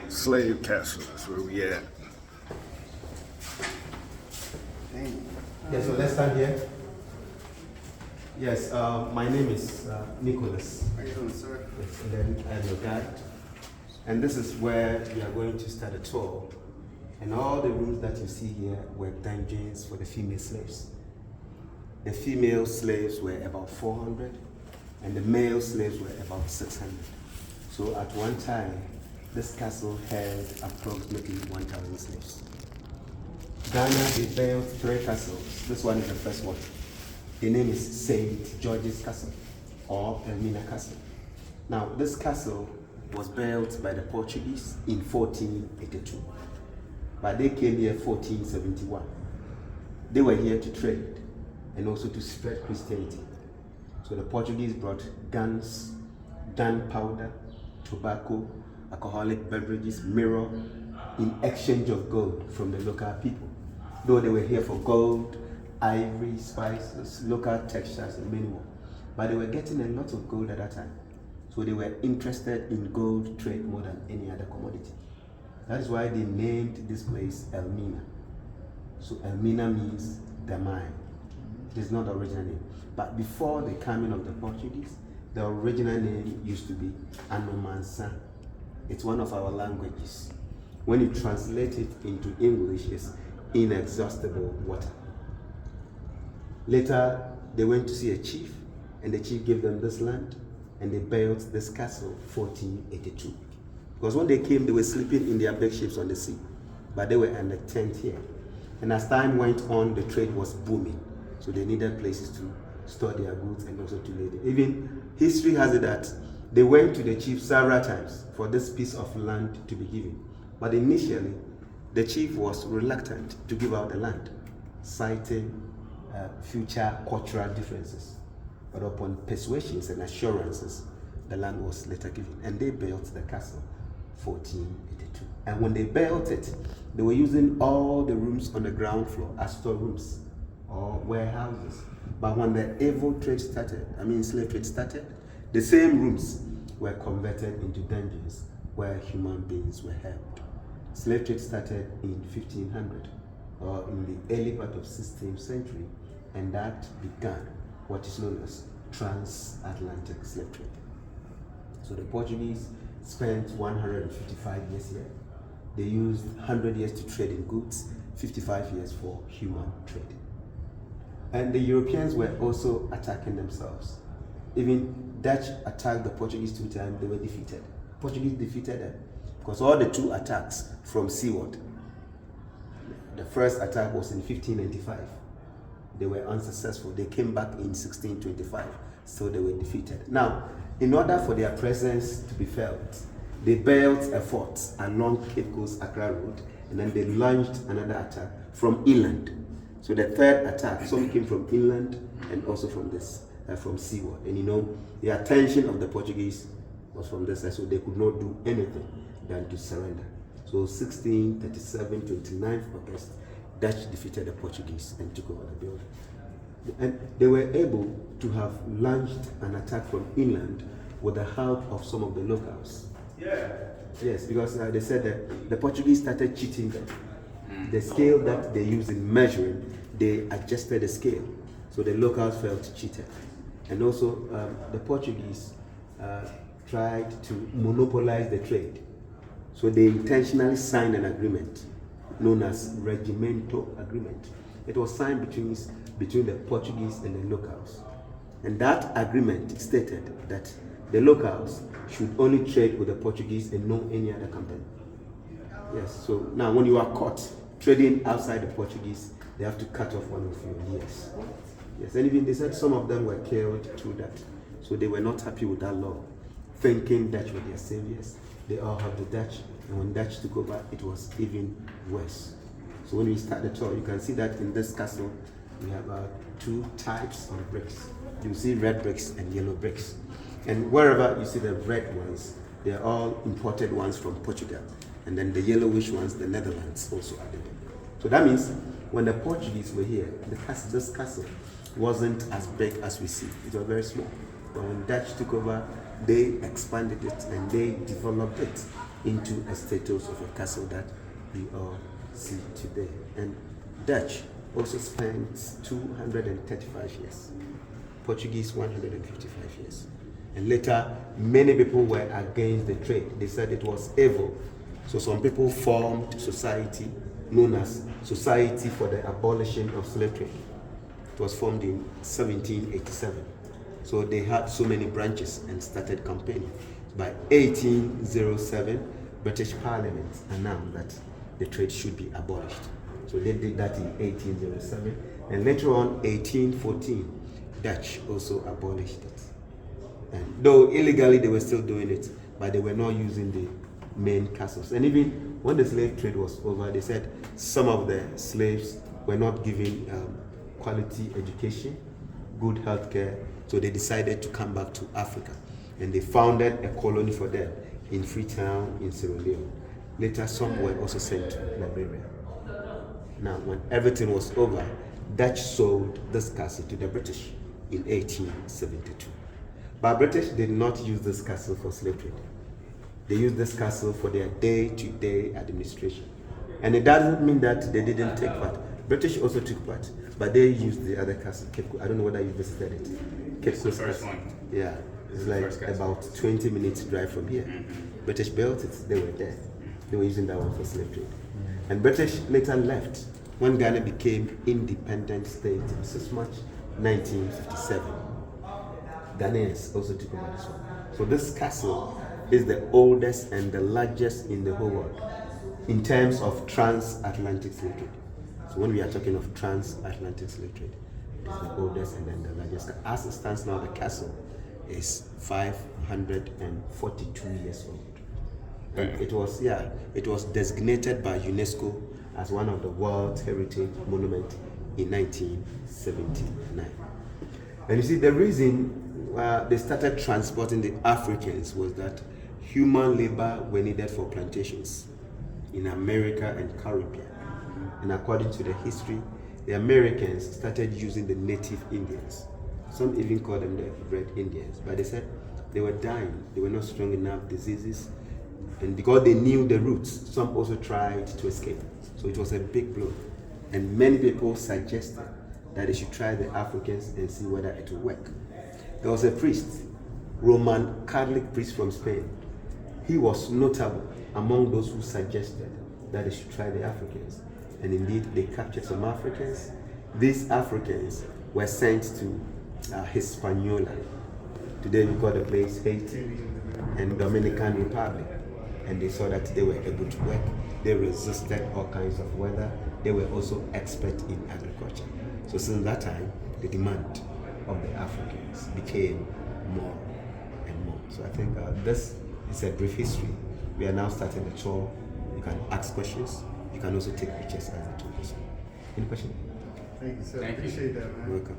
Slave Castle, that's where we at. Yeah, so let's stand here. Yes, my name is Nicholas. How you doing, sir? Yes, and then I'm your guide. And this is where we are going to start a tour. And all the rooms that you see here were dungeons for the female slaves. The female slaves were about 400, and the male slaves were about 600. So at one time, this castle held approximately 1,000 slaves. Ghana, they built 3 castles. This one is the first one. The name is St. George's Castle or Elmina Castle. Now, this castle was built by the Portuguese in 1482, but they came here 1471. They were here to trade and also to spread Christianity. So the Portuguese brought guns, gunpowder, tobacco, alcoholic beverages, mirror, in exchange of gold from the local people. Though they were here for gold, ivory, spices, local textures, and many more. But they were getting a lot of gold at that time. So they were interested in gold trade more than any other commodity. That is why they named this place Elmina. So Elmina means the mine. It is not the original name. But before the coming of the Portuguese, the original name used to be Anomansa. It's one of our languages. When you translate it into English, it's inexhaustible water. Later, they went to see a chief, and the chief gave them this land, and they built this castle 1482. Because when they came, they were sleeping in their bed ships on the sea, but they were in the tent here. And as time went on, the trade was booming, so they needed places to store their goods and also to lay them. Even history has it that they went to the chief several times for this piece of land to be given. But initially, the chief was reluctant to give out the land, citing future cultural differences. But upon persuasions and assurances, the land was later given. And they built the castle 1482. And when they built it, they were using all the rooms on the ground floor as storerooms or warehouses. But when the slave trade started, the same rooms were converted into dungeons where human beings were held. Slave trade started in 1500 or in the early part of 16th century, and that began what is known as transatlantic slave trade. So the Portuguese spent 155 years here. They used 100 years to trade in goods, 55 years for human trade. And the Europeans were also attacking themselves. Even Dutch attacked the Portuguese 2 times, they were defeated. Portuguese defeated them because all the 2 attacks from seaward. The first attack was in 1595. They were unsuccessful. They came back in 1625, so they were defeated. Now, in order for their presence to be felt, they built a fort along Cape Coast Accra Road, and then they launched another attack from inland. So the third attack, some came from inland and also from seaward. And the attention of the Portuguese was from this side, so they could not do anything than to surrender. So 1637, 29th August, Dutch defeated the Portuguese and took over the building. And they were able to have launched an attack from inland with the help of some of the locals. Yeah. Yes, because they said that the Portuguese started cheating them. The scale that they used in measuring, they adjusted the scale. So the locals felt cheated. And also the Portuguese tried to monopolize the trade. So they intentionally signed an agreement known as Regimental Agreement. It was signed between the Portuguese and the locals. And that agreement stated that the locals should only trade with the Portuguese and no any other company. Yes, so now when you are caught trading outside the Portuguese, they have to cut off one of your ears. Yes, and even they said some of them were killed through that. So they were not happy with that law, thinking Dutch were their saviors. They all have the Dutch, and when Dutch took over, it was even worse. So when we start the tour, you can see that in this castle, we have 2 types of bricks. You see red bricks and yellow bricks. And wherever you see the red ones, they're all imported ones from Portugal. And then the yellowish ones, the Netherlands also added them. So that means when the Portuguese were here, this castle wasn't as big as we see. It was very small. But when Dutch took over, they expanded it and they developed it. into a status of a castle that we all see today. And Dutch also spent 235 years, Portuguese 155 years. And later, many people were against the trade. They said it was evil. So some people formed society known as Society for the Abolition of Slave Trade. It was formed in 1787. So they had so many branches and started campaigning. By 1807, British Parliament announced that the trade should be abolished. So they did that in 1807. And later on, 1814, Dutch also abolished it. And though illegally they were still doing it, but they were not using the main castles. And even when the slave trade was over, they said some of the slaves were not given quality education, good health care, so they decided to come back to Africa. And they founded a colony for them in Freetown in Sierra Leone. Later, some were also sent to Liberia. Now, when everything was over, Dutch sold this castle to the British in 1872. But British did not use this castle for slave trade. They used this castle for their day-to-day administration. And it doesn't mean that they didn't take part. British also took part, but they used the other castle. I don't know whether you visited it. Cape Coast Castle. Yeah, it's like about 20 minutes drive from here. British built it, they were there. They were using that one for slave trade. And British later left when Ghana became independent state, 6 March 1957. Ghanaians also took over this one. So this castle is the oldest and the largest in the whole world in terms of transatlantic slave trade. So when we are talking of transatlantic slave trade, it is the oldest and then the largest. As it stands now, the castle is 542 years old. And it was designated by UNESCO as one of the World Heritage Monuments in 1979. And you see, the reason they started transporting the Africans was that human labor were needed for plantations in America and Caribbean. And according to the history, the Americans started using the native Indians. Some even called them the Red Indians, but they said they were dying, they were not strong enough, diseases, and because they knew the roots, some also tried to escape. So it was a big blow. And many people suggested that they should try the Africans and see whether it would work. There was a priest, Roman Catholic priest from Spain. He was notable among those who suggested that they should try the Africans. And indeed, they captured some Africans. These Africans were sent to Hispaniola. Today we call the place Haiti and Dominican Republic. And they saw that they were able to work. They resisted all kinds of weather. They were also expert in agriculture. So since that time, the demand of the Africans became more and more. So I think this is a brief history. We are now starting the tour. You can ask questions. You can also take pictures as the tour goes on. Any question? Thank you, sir. Thank you. Appreciate that, man. You're welcome.